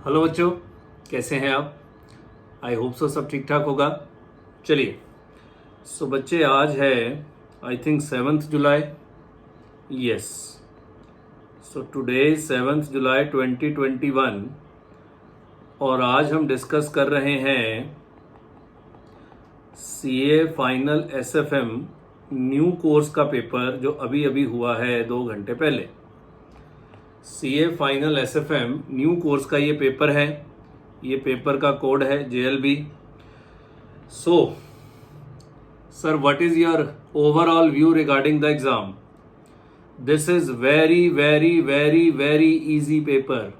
Hello बच्चों, कैसे हैं आप? आई होप सो सब ठीक ठाक होगा। चलिए, सो बच्चे आज है I think 7 July. Yes, so today 7 जुलाई 2021 और आज हम डिस्कस कर रहे हैं CA final SFM new course का पेपर जो अभी अभी हुआ है 2 घंटे पहले। CA final SFM new course का ये पेपर है। ये पेपर का कोड है JLB। So sir, what is your overall view regarding the exam? This is very very very very easy paper.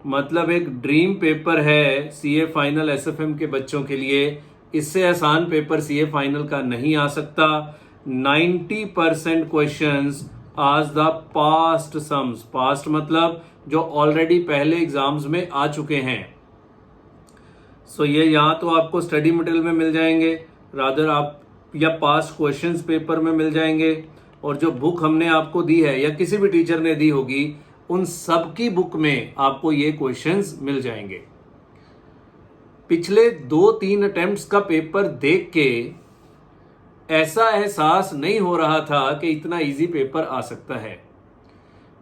मतलब एक ड्रीम पेपर है सीए फाइनल एसएफएम के बच्चों के लिए। इससे आसान पेपर सीए फाइनल का नहीं आ सकता। 90% क्वेश्चंस आज द पास्ट सम्स, पास्ट मतलब जो ऑलरेडी पहले एग्जाम्स में आ चुके हैं। सो ये यहाँ तो आपको स्टडी मटेरियल में मिल जाएंगे, रादर आप या पास्ट क्वेश्चंस पेपर में मिल जाएंगे, और जो बुक हमने आपको दी है या किसी भी टीचर ने दी होगी उन सब की बुक में आपको ये क्वेश्चंस मिल जाएंगे। पिछले 2-3 अटेम्प्ट्स का पेपर देख के ऐसा एहसास नहीं हो रहा था कि इतना इजी पेपर आ सकता है,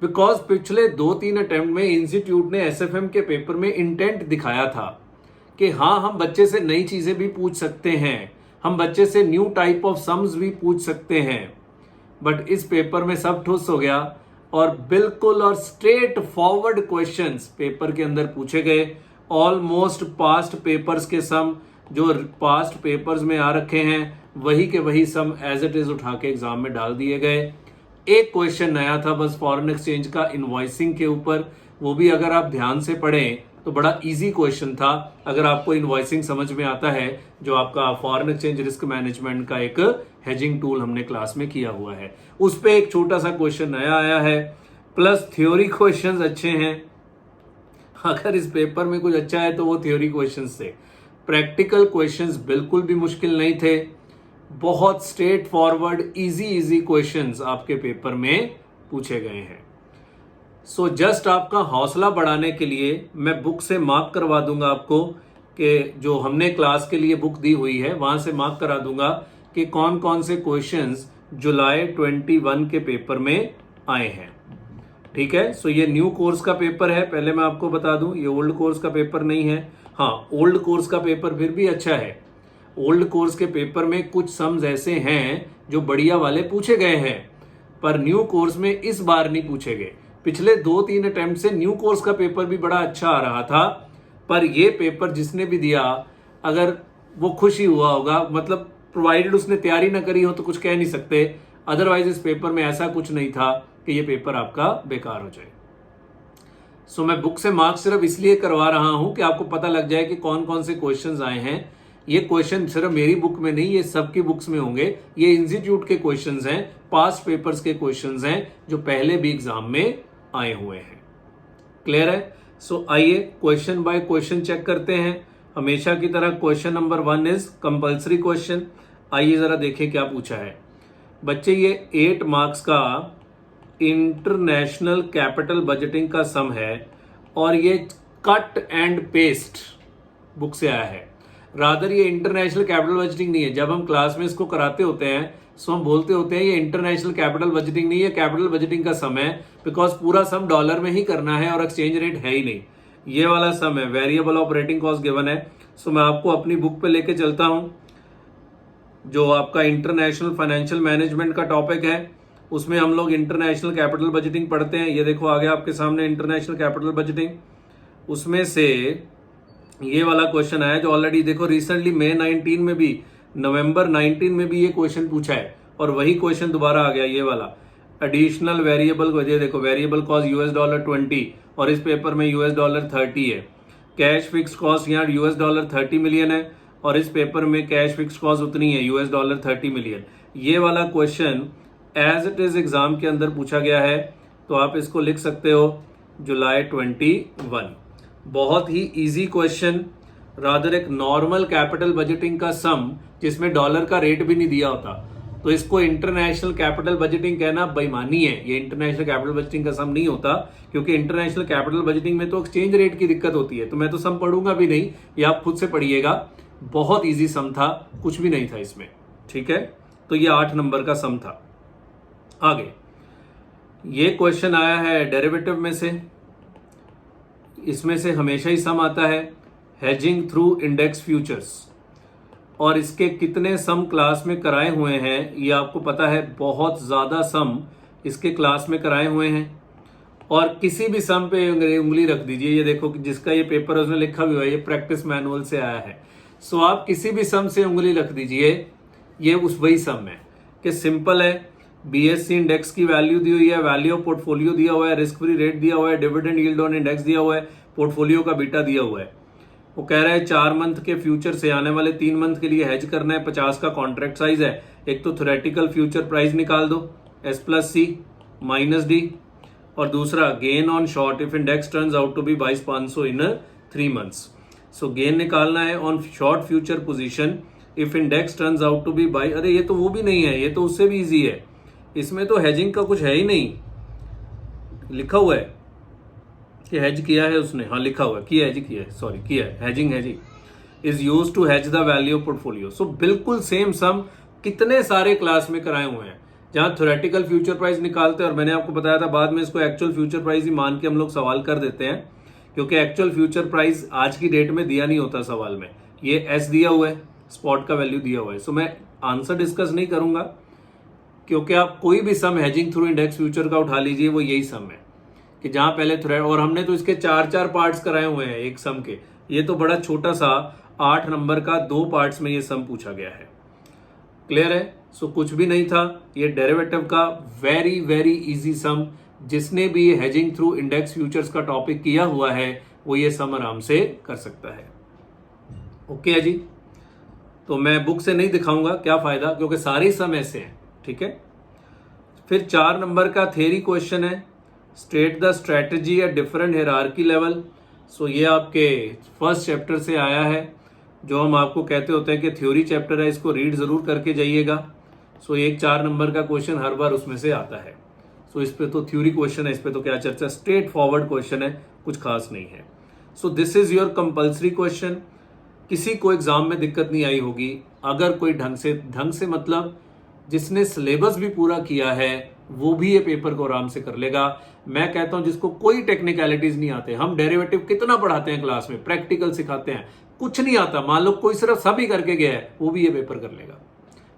बिकॉज पिछले 2-3 अटेम्प्ट में इंस्टीट्यूट ने एसएफएम के पेपर में इंटेंट दिखाया था कि हाँ, हम बच्चे से नई चीजें भी पूछ सकते हैं, हम बच्चे से न्यू टाइप ऑफ सम्स भी पूछ सकते हैं। बट इस पेपर में सब ठुस हो गया और बिल्कुल और स्ट्रेट फॉरवर्ड क्वेश्चंस पेपर के अंदर पूछे गए। ऑलमोस्ट पास्ट पेपर्स के सम जो पास्ट पेपर्स में आ रखे हैं वही के वही सम एज इट इज उठा के एग्जाम में डाल दिए गए। एक क्वेश्चन नया था बस फॉरेन एक्सचेंज का इनवॉइसिंग के ऊपर, वो भी अगर आप ध्यान से पढ़ें तो बड़ा इजी क्वेश्चन था। अगर आपको इनवॉइसिंग समझ में आता है, जो आपका फॉरेन एक्सचेंज रिस्क मैनेजमेंट का एक हेजिंग टूल हमने क्लास में किया हुआ है, उस पे एक छोटा सा क्वेश्चन नया आया है। प्लस थ्योरी क्वेश्चंस अच्छे हैं। अगर इस पेपर में कुछ अच्छा है तो वो थ्योरी क्वेश्चंस थे। प्रैक्टिकल क्वेश्चंस बिल्कुल भी मुश्किल नहीं थे, बहुत स्ट्रेट फॉरवर्ड इजी क्वेश्चंस आपके पेपर में पूछे गए हैं। सो जस्ट आपका हौसला बढ़ाने के लिए मैं बुक से मार्क करवा दूंगा आपको कि जो हमने क्लास के लिए बुक दी हुई है वहां से मार्क करा दूंगा कि कौन कौन से क्वेश्चंस जुलाई 21 के पेपर में आए हैं। ठीक है, सो ये न्यू कोर्स का पेपर है, पहले मैं आपको बता दूं, ये ओल्ड कोर्स का पेपर नहीं है। हाँ, ओल्ड कोर्स का पेपर फिर भी अच्छा है। ओल्ड कोर्स के पेपर में कुछ सम्स ऐसे हैं जो बढ़िया वाले पूछे गए हैं, पर न्यू कोर्स में इस बार नहीं पूछे गए। पिछले 2-3 अटेम्प्ट से न्यू कोर्स का पेपर भी बड़ा अच्छा आ रहा था, पर ये पेपर जिसने भी दिया अगर वो खुश ही हुआ होगा, मतलब प्रोवाइडेड उसने तैयारी ना करी हो तो कुछ कह नहीं सकते। अदरवाइज इस पेपर में ऐसा कुछ नहीं था कि ये पेपर आपका बेकार हो जाए। सो मैं बुक से मार्क्स सिर्फ इसलिए करवा रहा हूं कि आपको पता लग जाए कि कौन कौन से क्वेश्चंस आए हैं। ये क्वेश्चन सिर्फ मेरी बुक में नहीं, ये सबकी बुक्स में होंगे। ये इंस्टीट्यूट के क्वेश्चंस हैं, पास्ट पेपर्स के क्वेश्चंस हैं जो पहले भी एग्जाम में आए हुए हैं। क्लियर है? सो आइए क्वेश्चन बाय क्वेश्चन चेक करते हैं। हमेशा की तरह question number 1 is compulsory question. आइए जरा देखें क्या पूछा है। बच्चे, ये 8 मार्क्स का इंटरनेशनल कैपिटल बजटिंग का सम है और ये कट एंड पेस्ट बुक से आया है। रादर ये इंटरनेशनल कैपिटल बजटिंग नहीं है। जब हम क्लास में इसको कराते होते हैं सो हम बोलते होते हैं ये इंटरनेशनल कैपिटल बजटिंग नहीं है, कैपिटल बजटिंग का सम है, बिकॉज पूरा सम डॉलर में ही करना है और एक्सचेंज रेट है ही नहीं। ये वाला सम है, वेरिएबल ऑपरेटिंग कॉस्ट गिवन है। सो मैं आपको अपनी बुक पे लेके चलता हूं, जो आपका इंटरनेशनल फाइनेंशियल मैनेजमेंट का टॉपिक है, उसमें हम लोग इंटरनेशनल कैपिटल बजटिंग पढ़ते हैं। ये देखो आगे आपके सामने इंटरनेशनल कैपिटल बजटिंग, उसमें से ये वाला क्वेश्चन आया जो ऑलरेडी देखो रिसेंटली मई 19 में भी, नवंबर 19 में भी ये क्वेश्चन पूछा है और वही क्वेश्चन दोबारा आ गया, ये वाला एडिशनल वेरिएबल। ये देखो वेरिएबल कॉस्ट $20 और इस पेपर में $30 है। कैश फिक्स कॉस्ट यहाँ $30 मिलियन है और इस पेपर में कैश फिक्स कॉस्ट उतनी है $30 मिलियन। ये वाला question as it is exam के अंदर पूछा गया है, तो आप इसको लिख सकते हो जुलाई 21। बहुत ही इजी क्वेश्चन, रादर एक नॉर्मल कैपिटल बजटिंग का सम जिसमें डॉलर का रेट भी नहीं दिया होता, तो इसको इंटरनेशनल कैपिटल बजटिंग कहना बेईमानी है। ये इंटरनेशनल कैपिटल बजटिंग का सम नहीं होता, क्योंकि इंटरनेशनल कैपिटल बजटिंग में तो एक्सचेंज रेट की दिक्कत होती है, तो मैं तो सम पढ़ूंगा भी नहीं, ये आप खुद से पढ़िएगा। बहुत इजी सम था, कुछ भी नहीं था इसमें, ठीक है। तो ये 8 नंबर का सम था। आगे ये क्वेश्चन आया है डेरिवेटिव में से, इसमें से हमेशा ही सम आता है, हेजिंग थ्रू इंडेक्स फ्यूचर्स, और इसके कितने सम क्लास में कराए हुए हैं ये आपको पता है, बहुत ज्यादा सम इसके क्लास में कराए हुए हैं। और किसी भी सम पे उंगली रख दीजिए, ये देखो कि जिसका ये पेपर है उसने लिखा भी हुआ है, ये प्रैक्टिस मैनुअल से आया है। सो आप किसी भी सम से उंगली रख दीजिए, ये उस वही सम है कि सिंपल है, बीएससी इंडेक्स की वैल्यू दी हुई है, वैल्यू ऑफ पोर्टफोलियो दिया हुआ है, रिस्क फ्री रेट दिया हुआ है, डिविडेंड यील्ड ऑन इंडेक्स दिया हुआ है, पोर्टफोलियो का बीटा दिया हुआ है। वो कह रहा है 4 मंथ के फ्यूचर से आने वाले 3 मंथ के लिए हेज करना है, 50 का कॉन्ट्रैक्ट साइज है। एक तो थ्योरेटिकल फ्यूचर प्राइस निकाल दो, S+C -D, और दूसरा gain on short if index turns out to be 22,500 in 3 months. So gain निकालना है on short future position if index turns out to be by, अरे ये तो वो भी नहीं है, ये तो उससे भी इजी है, इसमें तो हेजिंग का कुछ है ही नहीं, लिखा हुआ है कि हेज किया है उसने, हाँ लिखा हुआ है कि हेज किया है, सॉरी किया है, hedging is used to hedge the value of portfolio. So बिल्कुल सेम सम कितने सारे क्लास में कराए हुए हैं, जहां थ्योरेटिकल फ्यूचर प्राइस निकालते हैं, और मैंने आपको बताया था बाद में इसको एक्चुअल फ्यूचर प्राइस ही मान के हम लोग सवाल कर देते हैं, क्योंकि एक्चुअल फ्यूचर प्राइस आज की डेट में दिया नहीं होता सवाल में, ये एस दिया हुआ है, स्पॉट का वैल्यू दिया हुआ है। सो मैं आंसर डिस्कस नहीं करूंगा, क्योंकि आप कोई भी सम हेजिंग थ्रू इंडेक्स फ्यूचर का उठा लीजिए, वो यही सम है कि जहां पहले थ्रेड, और हमने तो इसके 4 पार्ट्स कराए हुए हैं एक सम के, ये तो बड़ा छोटा सा 8 नंबर का 2 पार्ट्स में ये सम पूछा गया है। क्लियर है? सो कुछ भी नहीं था, ये डेरिवेटिव का वेरी वेरी इजी सम, जिसने भी ये हेजिंग थ्रू इंडेक्स फ्यूचर्स का टॉपिक किया हुआ है वो ये सम आराम से कर सकता है। ओके है जी, तो मैं बुक से नहीं दिखाऊंगा, क्या फायदा, क्योंकि सारे सम ऐसे हैं, ठीक है। फिर 4 नंबर का थ्योरी क्वेश्चन है, state the strategy at different hierarchy level. So ये आपके फर्स्ट चैप्टर से आया है, जो हम आपको कहते होते हैं कि थ्योरी चैप्टर है, इसको रीड जरूर करके जाइएगा। सो एक 4 नंबर का क्वेश्चन हर बार उसमें से आता है। सो इस पे तो थ्योरी क्वेश्चन है, इस पे तो क्या चर्चा, स्ट्रेट फॉरवर्ड क्वेश्चन है, कुछ खास नहीं है। So this is your compulsory question, किसी को एग्जाम में दिक्कत नहीं आई होगी अगर कोई ढंग से मतलब जिसने सिलेबस भी पूरा किया है वो भी ये पेपर को आराम से कर लेगा। मैं कहता हूं जिसको कोई टेक्निकलिटीज नहीं आते, हम डेरिवेटिव कितना पढ़ाते हैं क्लास में, प्रैक्टिकल सिखाते हैं, कुछ नहीं आता, मान लो कोई सिर्फ सभी करके गया है, वो भी ये पेपर कर लेगा।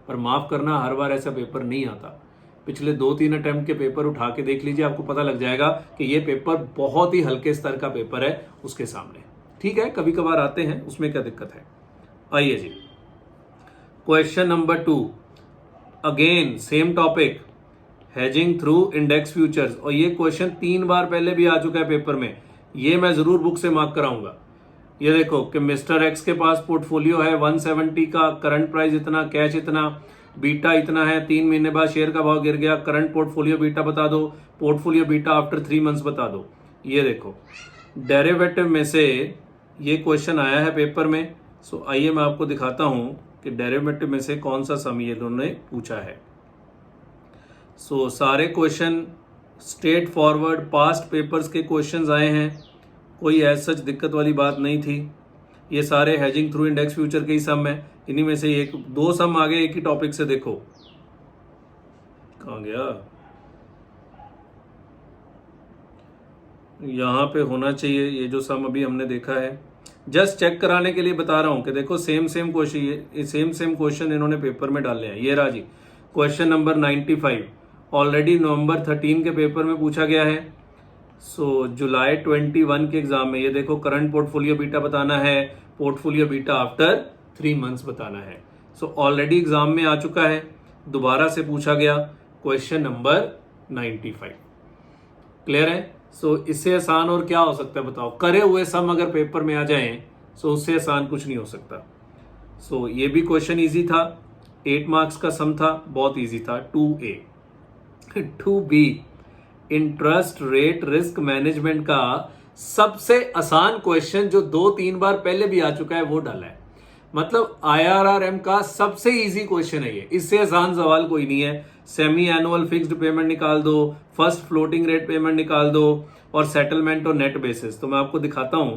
पर माफ करना, हर बार ऐसा पेपर नहीं आता। पिछले 2-3 अटेम्प्ट के पेपर उठा के देख लीजिए, आपको पता लग जाएगा कि ये पेपर बहुत ही हल्के स्तर का पेपर है उसके सामने। ठीक है, कभी कभार आते हैं, उसमें क्या दिक्कत है। आइए जी, question number 2, again same topic, hedging through index futures, और ये क्वेश्चन 3 बार पहले भी आ चुका है पेपर में, ये मैं जरूर बुक से मार्क कराऊंगा। ये देखो कि मिस्टर एक्स के पास पोर्टफोलियो है 170 का, करंट प्राइस इतना, कैश इतना, बीटा इतना है, 3 महीने बाद शेयर का भाव गिर गया, करंट पोर्टफोलियो बीटा बता दो, पोर्टफोलियो बीटा आफ्टर 3 मंथ्स बता दो। ये देखो डेरिवेटिव में से ये क्वेश्चन आया है पेपर में। सो आइए मैं आपको दिखाता हूं कि डेरिवेटिव में से कौन सा सम ये दोनों ने पूछा है। सो सारे question straight forward past papers के क्वेश्चंस आए हैं, कोई ऐसा सच दिक्कत वाली बात नहीं थी। ये सारे हेजिंग थ्रू इंडेक्स फ्यूचर के ही सम है, इन्हीं में से 1-2 सम आ गए एक ही टॉपिक से। देखो कहाँ गया, यहां पे होना चाहिए ये जो सम अभी हमने देखा है, जस्ट चेक कराने के लिए बता रहा हूं कि देखो सेम क्वेश्चन क्वेश्चन इन्होंने पेपर में डाले हैं। ये रहा जी क्वेश्चन नंबर 95, ऑलरेडी नवंबर 13 के पेपर में पूछा गया है। सो जुलाई 21 के एग्जाम में ये देखो करंट पोर्टफोलियो बीटा बताना है, पोर्टफोलियो बीटा आफ्टर 3 मंथ्स बताना है। सो ऑलरेडी एग्जाम में आ चुका है, दोबारा से पूछा गया क्वेश्चन नंबर 95। क्लियर है? सो इससे आसान और क्या हो सकता है बताओ, करे हुए सम अगर पेपर में आ जाएं सो उससे आसान कुछ नहीं हो सकता। सो ये भी क्वेश्चन इजी था, 8 मार्क्स का सम था, बहुत इजी था। 2A 2B interest rate risk management का सबसे आसान क्वेश्चन जो 2-3 बार पहले भी आ चुका है वो डाला है। मतलब IRRM का सबसे इजी क्वेश्चन है ये, इससे आसान सवाल कोई नहीं है। सेमी एनुअल फिक्स्ड पेमेंट निकाल दो, फर्स्ट फ्लोटिंग रेट पेमेंट निकाल दो, और सेटलमेंट और नेट बेसिस। तो मैं आपको दिखाता हूं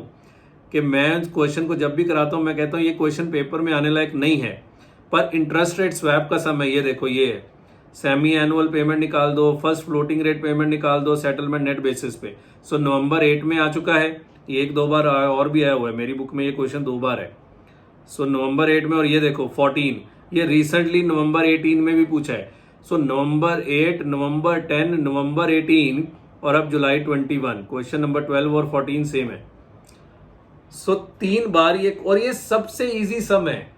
कि मैं क्वेश्चन को जब भी कराता हूं मैं कहता हूं ये क्वेश्चन पेपर में आने लायक नहीं है, पर इंटरेस्ट रेट स्वैप का समय ये देखो, ये है सेमी एनुअल पेमेंट निकाल दो, फर्स्ट फ्लोटिंग रेट पेमेंट निकाल दो, सेटलमेंट नेट बेसिस पे। सो नवंबर 8 में आ चुका है, ये 1-2 बार और भी आया हुआ है, मेरी बुक में ये क्वेश्चन 2 बार है। सो नवंबर 8 में, और ये देखो 14, ये रिसेंटली नवंबर 18 में भी पूछा है। सो नवंबर 8, नवंबर 10, नवंबर 18 और अब जुलाई 21, क्वेश्चन नंबर 12 और 14 सेम है। सो 3 बार ये, और ये सबसे इजी सम है।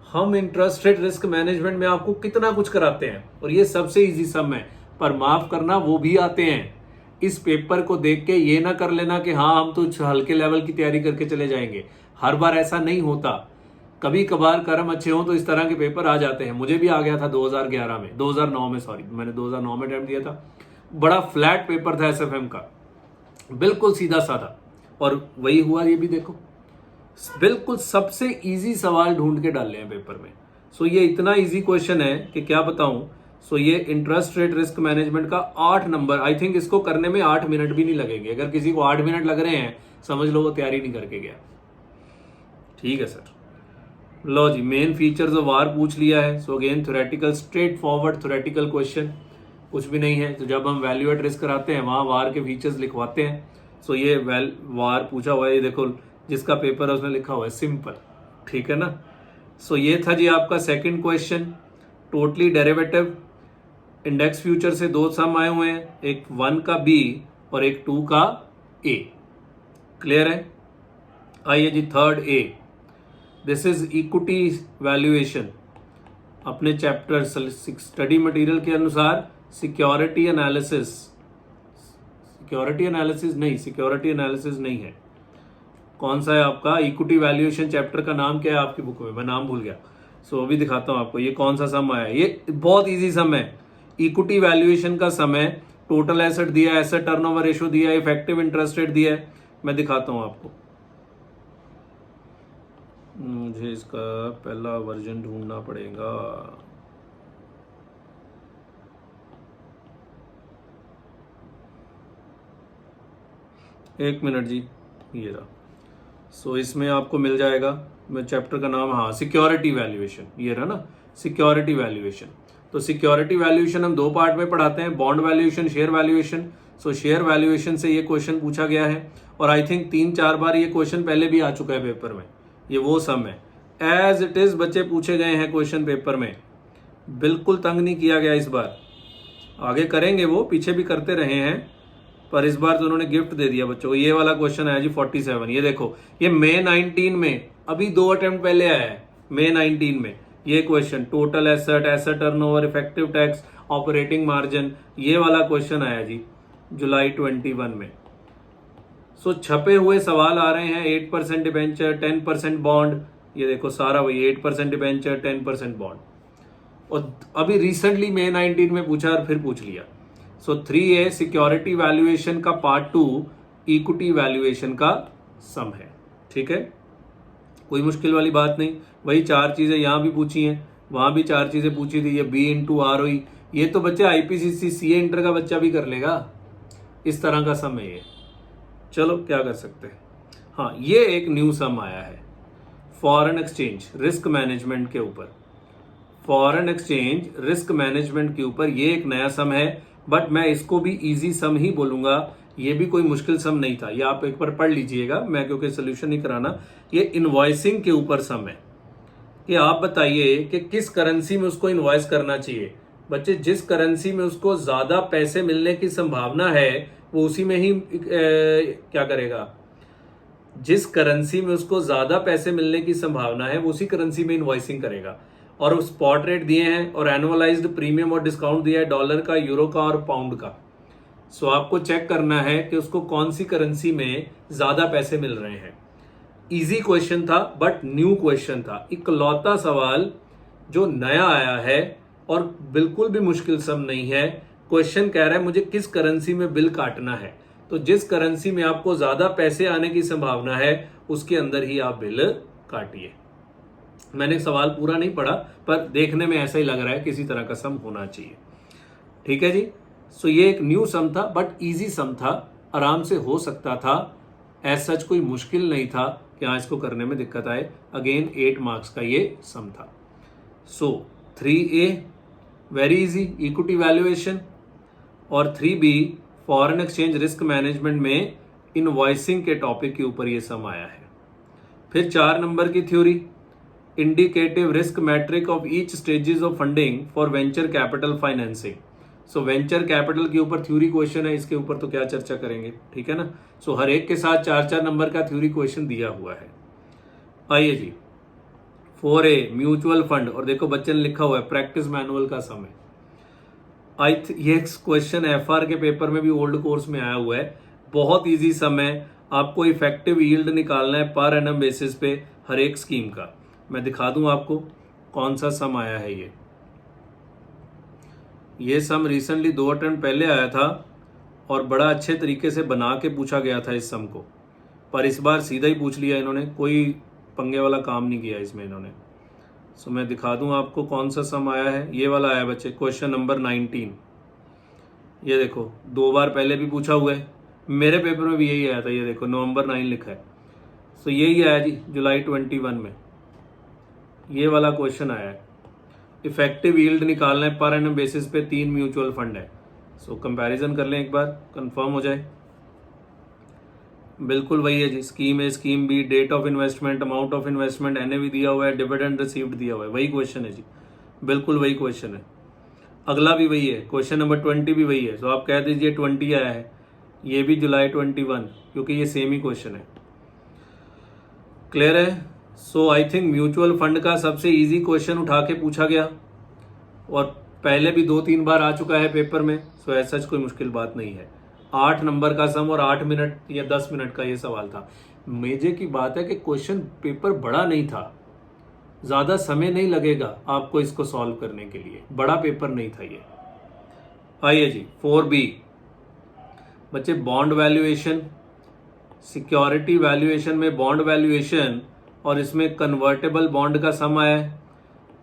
हम इंटरेस्ट रेट रिस्क मैनेजमेंट में आपको कितना कुछ कराते हैं और ये सबसे इजी सम है, पर माफ करना वो भी आते हैं। इस पेपर को देख के ये ना कर लेना कि हाँ हम तो हल्के लेवल की तैयारी करके चले जाएंगे, हर बार ऐसा नहीं होता। कभी कभार कर्म अच्छे हो तो इस तरह के पेपर आ जाते हैं। मुझे भी आ गया था 2011 में, 2009 में, सॉरी मैंने 2009 में अटेम्प्ट दिया था। बड़ा फ्लैट पेपर था एसएफएम का, बिल्कुल सीधा साधा, और वही हुआ। ये भी देखो, बिल्कुल सबसे इजी सवाल ढूंढ के डाले हैं पेपर में। सो ये इतना इजी क्वेश्चन है कि क्या बताऊं। सो ये इंटरेस्ट रेट रिस्क मैनेजमेंट का 8 नंबर, आई थिंक इसको करने में 8 मिनट भी नहीं लगेंगे। अगर किसी को 8 मिनट लग रहे हैं समझ लो वो तैयारी नहीं करके गया। ठीक है सर, लो जी, मेन फीचर्स ऑफ वार पूछ लिया है। So again theoretical, straightforward theoretical question, कुछ भी नहीं है। तो जब हम वैल्यू एट रिस्क कराते हैं वहां वार के फीचर्स लिखवाते हैं। सो ये वार पूछा हुआ है, ये देखो जिसका पेपर है उसने लिखा हुआ है सिंपल, ठीक है ना। सो ये था जी आपका second question, totally derivative. Index future से 2 सम आए हुए हैं, एक 1 का बी और एक 2 का ए। क्लियर है। आइए जी third A, this is equity valuation. अपने चैप्टर स्टडी मटेरियल के अनुसार सिक्योरिटी एनालिसिस, सिक्योरिटी एनालिसिस नहीं है। कौन सा है आपका? इक्विटी वैल्यूएशन चैप्टर का नाम क्या है आपकी बुक में? मैं नाम भूल गया। सो अभी दिखाता हूं आपको ये कौन सा सम आया। ये बहुत इजी सम है, इक्विटी वैल्यूएशन का सम है। टोटल एसेट दिया है, एसेट टर्नओवर रेशियो दिया है, इफेक्टिव इंटरेस्ट रेट दिया है। मैं दिखाता हूं आपको, मुझे इसका पहला वर्जन ढूंढना पड़ेगा। एक मिनट जी, ये रहा। सो इसमें आपको मिल जाएगा, मैं चैप्टर का नाम, हाँ सिक्योरिटी वैल्यूएशन, ये रहा ना सिक्योरिटी वैल्यूएशन। तो सिक्योरिटी वैल्यूएशन हम 2 पार्ट में पढ़ाते हैं, बॉन्ड वैल्यूएशन, शेयर वैल्यूएशन। सो शेयर वैल्यूएशन से ये क्वेश्चन पूछा गया है और आई थिंक 3-4 बार ये क्वेश्चन पहले भी आ चुका है पेपर में। ये वो सम है, एज इट इज बच्चे पूछे गए हैं क्वेश्चन पेपर में, बिल्कुल तंग नहीं किया गया इस बार। आगे करेंगे, वो पीछे भी करते रहे हैं, पर इस बार तो उन्होंने गिफ्ट दे दिया बच्चों को। ये वाला क्वेश्चन आया जी 47, ये देखो, ये मई 19 में, अभी 2 अटेम्प्ट पहले आया है मई 19 में ये question. Total asset, asset turnover, effective tax, operating margin, ये वाला क्वेश्चन आया जी जुलाई 21 में। सो छपे हुए सवाल आ रहे हैं, 8% डिबेंचर, 10% बॉन्ड, ये देखो सारा वही 8% डिबेंचर, 10% बॉन्ड। और अभी रिसेंटली मई 19 में पूछा और फिर पूछ लिया। सो 3A सिक्योरिटी वैल्यूएशन का पार्ट 2 इक्विटी वैल्यूएशन का सम है। ठीक है, कोई मुश्किल वाली बात नहीं। वही 4 चीजें यहां भी पूछी हैं, वहां भी 4 चीजें पूछी थी। ये B/ROE, ये तो बच्चे IPCC CA इंटर का बच्चा भी कर लेगा, इस तरह का सम है ये। चलो क्या कर सकते हैं। हाँ, ये एक न्यू सम आया है फॉरेन एक्सचेंज रिस्क मैनेजमेंट के ऊपर। फॉरेन एक्सचेंज रिस्क मैनेजमेंट के ऊपर ये एक नया सम है, बट मैं इसको भी इजी सम ही बोलूंगा। ये भी कोई मुश्किल सम नहीं था, ये आप एक बार पढ़ लीजिएगा, मैं क्योंकि सोल्यूशन नहीं कराना। ये इनवॉइसिंग के ऊपर सम है कि आप बताइए कि किस करेंसी में उसको इनवॉइस करना चाहिए। बच्चे, जिस करेंसी में उसको ज्यादा पैसे मिलने की संभावना है वो उसी में ही क्या करेगा, जिस करेंसी में उसको ज्यादा पैसे मिलने की संभावना है वो उसी करेंसी में इनवॉइसिंग करेगा। और स्पॉट रेट दिए हैं और एनुअलाइज्ड प्रीमियम और डिस्काउंट दिया है डॉलर का, यूरो का और पाउंड का। सो आपको चेक करना है कि उसको कौन सी करेंसी में ज्यादा पैसे मिल रहे हैं। इजी क्वेश्चन था, बट न्यू क्वेश्चन था, इकलौता सवाल जो नया आया है और बिल्कुल भी मुश्किल सम नहीं है। क्वेश्चन कह रहा है मुझे किस करेंसी में बिल काटना है, तो जिस करेंसी में आपको ज्यादा पैसे आने की संभावना है उसके अंदर ही आप बिल काटिए। मैंने सवाल पूरा नहीं पढ़ा, पर देखने में ऐसा ही लग रहा है किसी तरह का सम होना चाहिए। ठीक है जी। सो ये एक न्यू सम था, बट इजी सम था। आराम से हो सकता था, एज सच कोई मुश्किल नहीं था कि हाँ इसको करने में दिक्कत आए। अगेन 8 मार्क्स का ये सम था। सो 3A very easy equity valuation, और 3B foreign exchange risk management में इनवॉइसिंग के टॉपिक के ऊपर ये सम आया है। फिर 4 नंबर की theory, indicative risk metric of each stages of funding for venture capital financing. So venture capital के ऊपर थ्योरी क्वेश्चन है, इसके ऊपर तो क्या चर्चा करेंगे, ठीक है ना। सो हर एक के साथ 4-4 नंबर का थ्योरी क्वेश्चन दिया हुआ है। आइए जी 4A म्यूचुअल फंड, और देखो बच्चे ने लिखा हुआ है प्रैक्टिस मैनुअल का समय। ये क्वेश्चन FR के पेपर में भी ओल्ड कोर्स में आया हुआ है। बहुत इजी सम है, आपको इफेक्टिव यील्ड निकालना है पर एनम बेसिस पे हर एक स्कीम का। मैं दिखा दूं आपको कौन सा सम आया है। ये सम रिसेंटली 2 अटेम्प्ट पहले आया था और बड़ा अच्छे तरीके से बना के पूछा गया था इस सम को, पर इस बार सीधा ही पूछ लिया इन्होंने, कोई पंगे वाला काम नहीं किया इसमें इन्होंने। सो मैं दिखा दूं आपको कौन सा सम आया है। ये वाला आया बच्चे, क्वेश्चन नंबर 19। ये देखो 2 बार पहले भी पूछा हुआ है, मेरे पेपर में भी यही आया था। ये देखो नवंबर 9 लिखा है। सो यही आया जी जुलाई 21 में ये वाला क्वेश्चन आया है। इफेक्टिव यील्ड निकालना है पर एनम बेसिस पे 3 म्यूचुअल फंड है। सो कंपैरिजन कर लें एक बार, कंफर्म हो जाए। बिल्कुल वही है जी, scheme A scheme B, date of investment, amount of investment, NAV दिया हुआ है, डिविडेंड रिसीव्ड दिया हुआ है, वही क्वेश्चन है जी, बिल्कुल वही क्वेश्चन है। अगला भी वही है, क्वेश्चन नंबर 20 भी वही है। सो आप कह दीजिए 20 आया है, ये भी जुलाई 21, क्योंकि ये सेम ही क्वेश्चन है। क्लियर है। सो आई थिंक म्यूचुअल फंड का सबसे इजी क्वेश्चन उठा के पूछा गया, और पहले भी 2-3 बार आ चुका है पेपर में। सो ऐसा कोई मुश्किल बात नहीं है। 8 नंबर का सम और 8 मिनट या 10 मिनट का ये सवाल था। मजे की बात है कि क्वेश्चन पेपर बड़ा नहीं था, ज्यादा समय नहीं लगेगा आपको इसको सॉल्व करने के लिए, बड़ा पेपर नहीं था ये। आइए जी 4B बच्चे, बॉन्ड वैल्यूएशन, सिक्योरिटी वैल्यूएशन में बॉन्ड वैल्यूएशन, और इसमें कन्वर्टेबल बॉन्ड का सम आया है।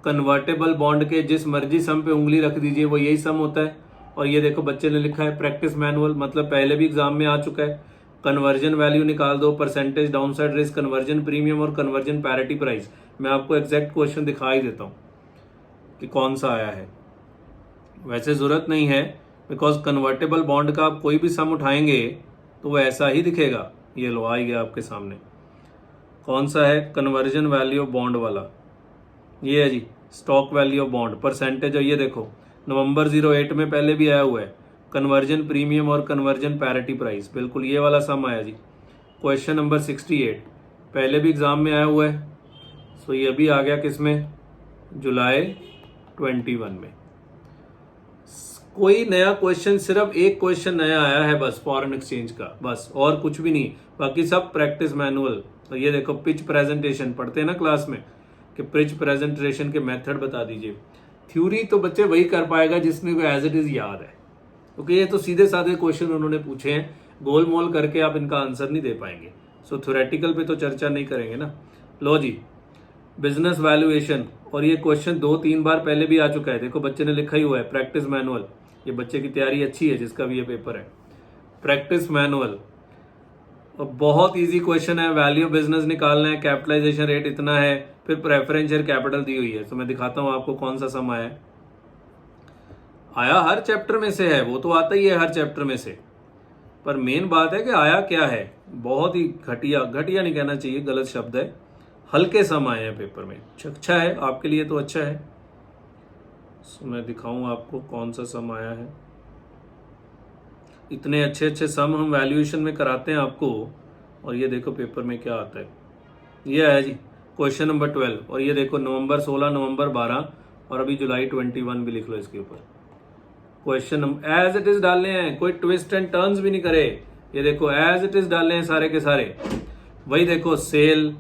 कन्वर्टेबल बॉन्ड के जिस मर्जी सम पे उंगली रख दीजिए वो यही सम होता है। और ये देखो बच्चे ने लिखा है प्रैक्टिस मैनुअल, मतलब पहले भी एग्जाम में आ चुका है। कन्वर्जन वैल्यू निकाल दो, percentage downside risk, conversion premium और कन्वर्जन पैरिटी प्राइस। मैं आपको एग्जैक्ट क्वेश्चन दिखा ही देता हूँ कि कौन सा आया है। वैसे जरूरत नहीं है, बिकॉज कन्वर्टेबल बॉन्ड का आप कोई भी सम उठाएंगे तो वो ऐसा ही दिखेगा। ये लो आ गया आपके सामने, कौन सा है, कन्वर्जन वैल्यू ऑफ बॉन्ड वाला। ये है जी stock value of bond percentage. और ये देखो नवंबर 08 में पहले भी आया हुआ है, कन्वर्जन प्रीमियम और कन्वर्जन पैरिटी प्राइस, बिल्कुल ये वाला सम आया जी। क्वेश्चन नंबर 68 पहले भी एग्जाम में आया हुआ है। सो ये भी आ गया किसमें, जुलाई 21 में। कोई नया क्वेश्चन, सिर्फ एक क्वेश्चन नया आया है बस फॉरेन एक्सचेंज का, बस, और कुछ भी नहीं, बाकी सब प्रैक्टिस मैनुअल। तो ये देखो पिच प्रेजेंटेशन पढ़ते हैं ना क्लास में कि पिच प्रेजेंटेशन के मेथड बता दीजिए। थ्योरी तो बच्चे वही कर पाएगा जिसने को एज इट इज याद है, क्योंकि ये तो सीधे साधे क्वेश्चन उन्होंने पूछे हैं, गोल मोल करके आप इनका आंसर नहीं दे पाएंगे। सो थ्योरेटिकल पे तो चर्चा नहीं करेंगे ना। लो जी बिजनेस वैल्यूएशन, और ये क्वेश्चन 2-3 बार पहले भी आ चुका है। देखो बच्चे ने लिखा ही हुआ है प्रैक्टिस मैनुअल। ये बच्चे की तैयारी अच्छी है जिसका भी ये पेपर है, प्रैक्टिस मैनुअल। और बहुत इजी क्वेश्चन है, वैल्यू बिजनेस निकालना है, कैपिटलाइजेशन रेट इतना है, फिर प्रेफरेंशियल कैपिटल दी हुई है। तो मैं दिखाता हूं आपको कौन सा सम आया है। आया हर चैप्टर में से है, वो तो आता ही है हर चैप्टर में से, पर मेन बात है कि आया क्या है। बहुत ही घटिया, घटिया नहीं कहना चाहिए, गलत शब्द है, हल्के सम आए हैं पेपर में। अच्छा है आपके लिए तो अच्छा है। सो मैं दिखाऊं आपको कौन सा सम आया है। इतने अच्छे अच्छे सम हम वैल्यूएशन में कराते हैं आपको, और ये देखो पेपर में क्या आता है। ये है जी क्वेश्चन नंबर 12, और ये देखो नवंबर 16, नवंबर 12 और अभी जुलाई 21 भी लिख लो इसके ऊपर। Question number as it is डालने हैं, कोई ट्विस्ट एंड टर्न्स भी नहीं करे। ये देखो एज इट इज डालने हैं सारे के सारे। वही देखो sale,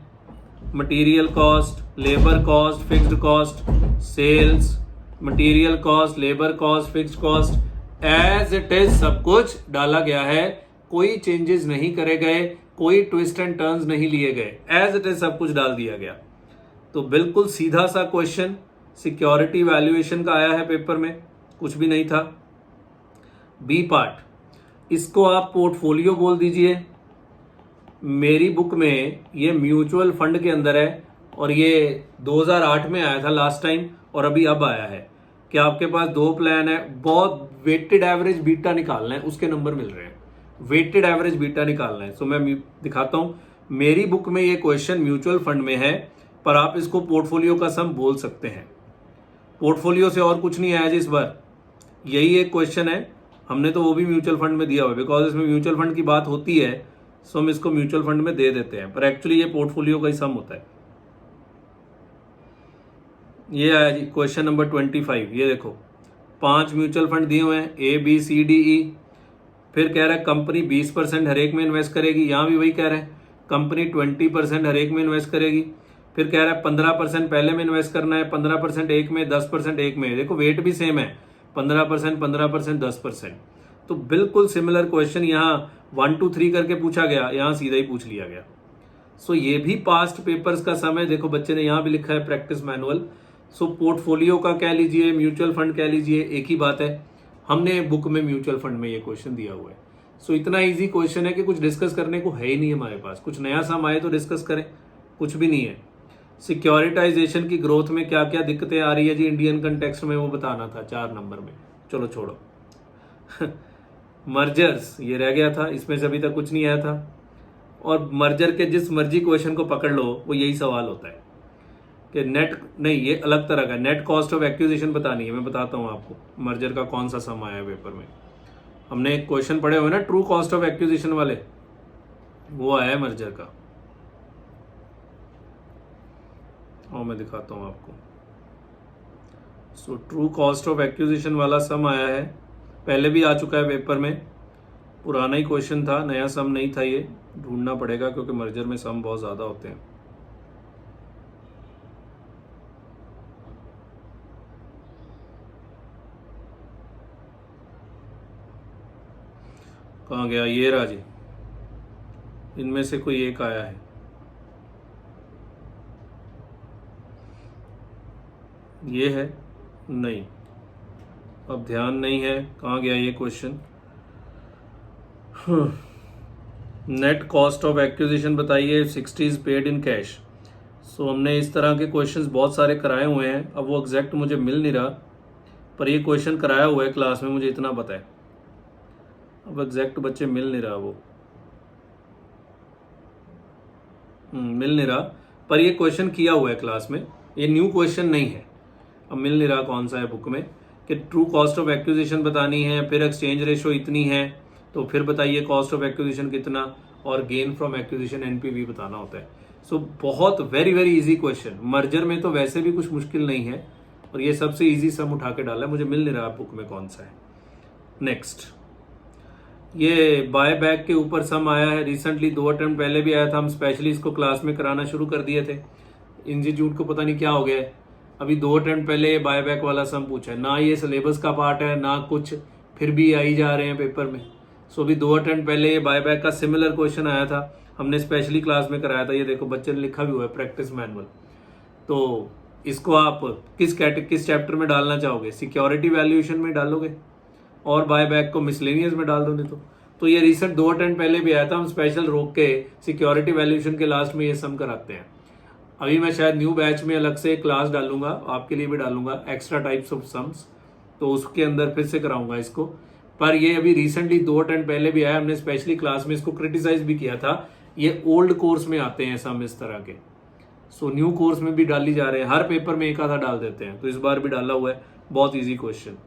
material cost, labour cost, fixed cost, sales, material cost, labour cost, fixed cost, as it is सब कुछ डाला गया है। कोई चेंजेस नहीं करे गए, कोई ट्विस्ट एंड टर्न्स नहीं लिए गए, एज इट इज सब कुछ डाल दिया गया। तो बिल्कुल सीधा सा क्वेश्चन सिक्योरिटी वैल्यूएशन का आया है पेपर में, कुछ भी नहीं था। बी पार्ट, इसको आप पोर्टफोलियो बोल दीजिए। मेरी बुक में ये म्यूचुअल फंड के अंदर है और ये 2008 में आया था लास्ट टाइम और अभी अब आया है कि आपके पास दो प्लान है, बहुत वेटेड एवरेज बीटा निकालना है, उसके नंबर मिल रहे हैं, वेटेड एवरेज बीटा निकालना है। सो मैं दिखाता हूं, मेरी बुक में ये क्वेश्चन म्यूचुअल फंड में है पर आप इसको पोर्टफोलियो का सम बोल सकते हैं। पोर्टफोलियो से और कुछ नहीं आया जी इस बार, यही एक क्वेश्चन है, हमने तो वो भी म्यूचुअल फंड में दिया हुआ है बिकॉज इसमें म्यूचुअल फंड की बात होती है, सो हम इसको म्यूचुअल फंड में दे देते हैं, पर एक्चुअली ये पोर्टफोलियो का ही सम होता है। ये आया जी क्वेश्चन नंबर 25। ये देखो 5 म्यूचुअल फंड दिए हुए हैं, ABCDE। फिर कह रहा है कंपनी 20% हर एक में इन्वेस्ट करेगी, यहां भी वही कह रहे हैं कंपनी 20% हर एक में इन्वेस्ट करेगी। फिर कह रहा है 15% पहले में इन्वेस्ट करना है, 15% एक में, 10% एक में। देखो वेट भी सेम है, 15%, 15%, 10%। तो बिल्कुल सिमिलर क्वेश्चन यहाँ 1 2 3 करके पूछा गया, यहाँ सीधा ही पूछ लिया गया। सो ये भी पास्ट पेपर्स का समय, देखो बच्चे ने यहाँ भी लिखा है प्रैक्टिस मैनुअल। सो पोर्टफोलियो का कह लीजिए, म्यूचुअल फंड कह लीजिए, एक ही बात है। हमने बुक में म्यूचुअल फंड में ये क्वेश्चन दिया हुआ है। सो इतना इजी क्वेश्चन है कि कुछ डिस्कस करने को है ही नहीं हमारे पास, कुछ नया सम आए तो डिस्कस करें, कुछ भी नहीं है। सिक्योरिटाइजेशन की ग्रोथ में क्या क्या दिक्कतें आ रही है जी इंडियन कंटेक्स्ट में, वो बताना था 4 नंबर में। चलो छोड़ो मर्जर्स ये रह गया था, इसमें से अभी तक कुछ नहीं आया था। और मर्जर के जिस मर्जी क्वेश्चन को पकड़ लो वो यही सवाल होता है कि नेट नहीं, ये अलग तरह का नेट कॉस्ट ऑफ एक्विजिशन बतानी है। मैं बताता हूँ आपको मर्जर का कौन सा सम आया है पेपर में। हमने एक क्वेश्चन पढ़े हुए ना ट्रू कॉस्ट ऑफ एक्विजिशन वाले, वो आया है मर्जर का, और मैं दिखाता हूँ आपको। So true cost of acquisition वाला सम आया है, पहले भी आ चुका है पेपर में, पुराना ही क्वेश्चन था, नया सम नहीं था। ये ढूंढना पड़ेगा क्योंकि मर्जर में सम बहुत ज्यादा होते हैं। कहाँ गया ये रहा जी, इनमें से कोई एक आया है, ये है नहीं, अब ध्यान नहीं है कहाँ गया ये question. Net cost of acquisition बताइए, 60 पेड इन कैश। सो हमने इस तरह के क्वेश्चंस बहुत सारे कराए हुए हैं, अब वो एग्जैक्ट मुझे मिल नहीं रहा, पर ये क्वेश्चन कराया हुआ है क्लास में, मुझे इतना पता है। अब एग्जैक्ट बच्चे मिल नहीं रहा, वो मिल नहीं रहा, पर ये क्वेश्चन किया हुआ है क्लास में, ये न्यू क्वेश्चन नहीं है। अब मिल नहीं रहा कौन सा है बुक में कि ट्रू कॉस्ट ऑफ एक्विजिशन बतानी है, फिर एक्सचेंज रेशो इतनी है, तो फिर बताइए कॉस्ट ऑफ एक्विजिशन कितना, और गेन फ्रॉम एक्विजिशन NPV बताना होता है। सो बहुत very very easy question. Merger में तो वैसे भी कुछ मुश्किल नहीं है, और ये सबसे इजी सम उठा के डाला है, मुझे मिल नहीं रहा बुक में कौन सा है। नेक्स्ट, ये बाय बैक के ऊपर सम आया है, रिसेंटली 2 अटेम्प्ट पहले भी आया था, हम स्पेशली इसको क्लास में कराना शुरू कर दिए थे। इंस्टीट्यूट को पता नहीं क्या हो गया है, अभी 2 अटेम्प्ट पहले बाय बैक वाला सम पूछा है, ना ये सिलेबस का पार्ट है ना कुछ, फिर भी आई जा रहे हैं पेपर में। सो अभी 2 अटेम्प्ट पहले ये बाय बैक का सिमिलर क्वेश्चन आया था, हमने स्पेशली क्लास में कराया था। ये देखो बच्चे ने लिखा भी हुआ है प्रैक्टिस मैनुअल। तो इसको आप किस चैप्टर में डालना चाहोगे, सिक्योरिटी वैल्यूएशन में डालोगे और बाय बैक को मिसलेनियस में डाल दोगे। तो ये रिसेंट 2 अटेम्प्ट पहले भी आया था, हम स्पेशल रोक के सिक्योरिटी वैल्यूएशन के लास्ट में ये सम कराते हैं। अभी मैं शायद न्यू बैच में अलग से क्लास डालूंगा, आपके लिए भी डालूंगा एक्स्ट्रा टाइप्स ऑफ सम्स, तो उसके अंदर फिर से कराऊंगा इसको। पर ये अभी रिसेंटली 2 अटेम्प्ट पहले भी आया, हमने स्पेशली क्लास में इसको क्रिटिसाइज भी किया था। ये ओल्ड कोर्स में आते हैं सम इस तरह के, सो न्यू कोर्स में भी डाली जा रहे हैं, हर पेपर में एक आधा डाल देते हैं, तो इस बार भी डाला हुआ है, बहुत ईजी क्वेश्चन।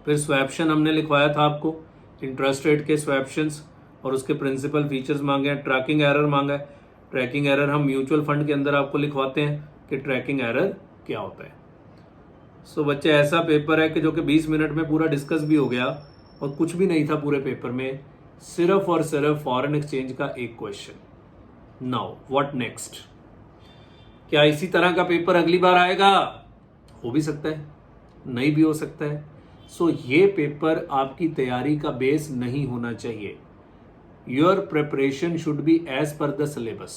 फिर स्वैप्शन हमने लिखवाया था आपको, इंटरेस्ट रेट के स्वैप्शंस और उसके प्रिंसिपल फीचर्स मांगे हैं। ट्रैकिंग एरर मांगा है, ट्रैकिंग एरर हम म्यूचुअल फंड के अंदर आपको लिखवाते हैं कि ट्रैकिंग एरर क्या होता है। सो बच्चे ऐसा पेपर है कि जो कि 20 मिनट में पूरा डिस्कस भी हो गया और कुछ भी नहीं था पूरे पेपर में, सिर्फ और सिर्फ फॉरेन एक्सचेंज का एक क्वेश्चन। नाउ व्हाट नेक्स्ट, क्या इसी तरह का पेपर अगली बार आएगा? हो भी सकता है, नहीं भी हो सकता है। सो ये पेपर आपकी तैयारी का बेस नहीं होना चाहिए। Your preparation should be as per the syllabus.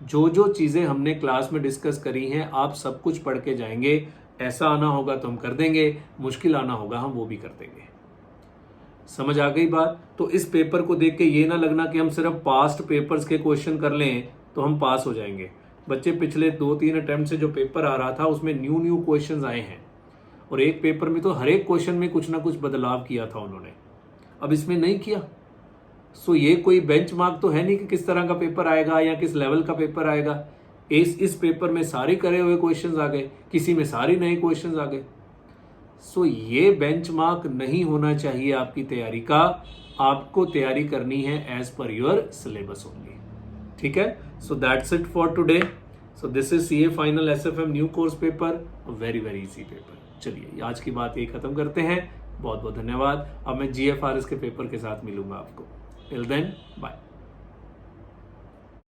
जो जो चीजें हमने क्लास में डिस्कस करी हैं आप सब कुछ पढ़ के जाएंगे। ऐसा आना होगा तो हम कर देंगे, मुश्किल आना होगा हम वो भी कर देंगे। समझ आ गई बात? तो इस पेपर को देख के ये ना लगना कि हम सिर्फ पास्ट पेपर्स के क्वेश्चन कर लें तो हम पास हो जाएंगे। बच्चे पिछले 2-3 अटेम्प्ट से जो पेपर आ रहा था उसमें न्यू क्वेश्चंस आए हैं, और एक पेपर में तो हर एक क्वेश्चन में कुछ ना कुछ बदलाव किया था उन्होंने, अब इसमें नहीं किया। सो ये कोई बेंचमार्क तो है नहीं कि किस तरह का पेपर आएगा या किस लेवल का पेपर आएगा। इस पेपर में सारे करे हुए क्वेश्चंस आ गए, किसी में सारे नए क्वेश्चंस आ गए। सो ये बेंचमार्क नहीं होना चाहिए आपकी तैयारी का। आपको तैयारी करनी है as per your syllabus only. ठीक है, so that's it for today. So this is CA final SFM new course paper, very easy paper. चलिए आज की बात ये खत्म करते हैं। बहुत बहुत धन्यवाद। अब मैं जीएफआरएस के पेपर के साथ मिलूंगा आपको। Till then bye.